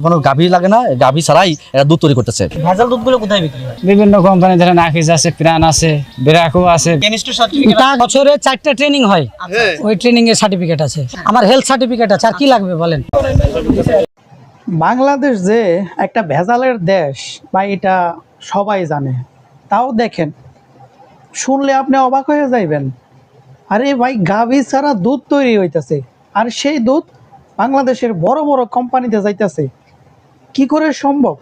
কোনো গাভী লাগে না, গাভী ছাড়াই এরা দুধ তৈরি করতেছে। ভেজাল দুধগুলো কোথায় বিক্রি হয়? বিভিন্ন কোম্পানি, ধরেন আকিজ আছে, প্রাণ আছে, বেরাকো আছে। কেমিস্ট্রি সার্টিফিকেট তা বছরে 4টা ট্রেনিং হয়, ওই ট্রেনিং এর সার্টিফিকেট আছে, আমার হেলথ সার্টিফিকেট আছে। আর কি লাগবে বলেন? বাংলাদেশ যে একটা ভেজালের দেশ বা এটা সবাই জানে, তাও দেখেন শুনলে আপনি অবাক হয়ে যাইবেন। আরে ভাই, গাভী ছাড়া দুধ তৈরি হইতেছে, আর সেই দুধ বাংলাদেশের বড় বড় কোম্পানিতে যাইতেছে। কি করে সম্ভব?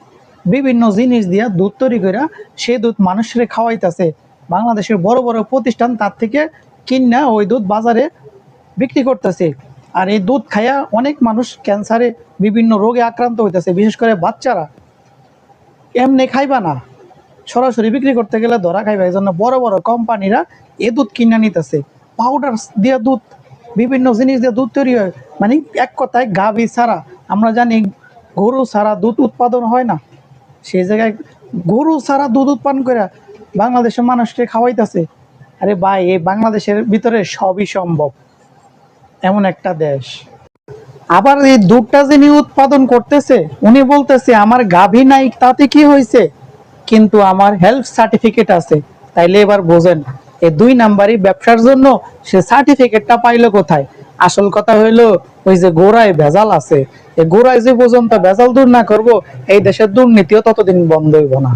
বিভিন্ন জিনিস দিয়া দুধ তৈরি করে সেই দুধ মানুষের খাওয়াইতেছে। বাংলাদেশের বড় বড় প্রতিষ্ঠান তার থেকে কিনা ওই দুধ বাজারে বিক্রি করতেছে। আর এই দুধ খাইয়া অনেক মানুষ ক্যান্সারে, বিভিন্ন রোগে আক্রান্ত হইতেছে, বিশেষ করে বাচ্চারা। এমনি খাইবা না, সরাসরি বিক্রি করতে গেলে ধরা খাইবা। এই জন্য বড় বড় কোম্পানিরা এ দুধ কিনে নিতেছে। পাউডার দিয়ে দুধ, বিভিন্ন জিনিস দিয়ে দুধ তৈরি হয়। মানে এক কথায় গাভী ছাড়া, আমরা জানি গরু ছাড়া দুধ উৎপাদন হয় না, সেই জায়গায় গরু ছাড়া দুধ উৎপাদন করে বাংলাদেশের মানুষকে খাওয়াইতেছে। আরে ভাই, এই বাংলাদেশের ভিতরে সবই সম্ভব, এমন একটা দেশ। আবার এই দুধটা যিনি উৎপাদন করতেছে, উনি বলতেছে আমার গাভী নাই, তাতে কি হয়েছে, কিন্তু আমার হেলথ সার্টিফিকেট আছে। তাইলে এবার বোঝেন, এই 2 নাম্বারই ব্যবসার জন্য সে সার্টিফিকেটটা পাইলো কোথায়? আসল কথা হইলো ওই যে গোড়ায় ভেজাল আছে। এই গোড়ায় যে পর্যন্ত ভেজাল দূর না করব, এই দেশের দুর্নীতিও ততদিন বন্ধ হইব না।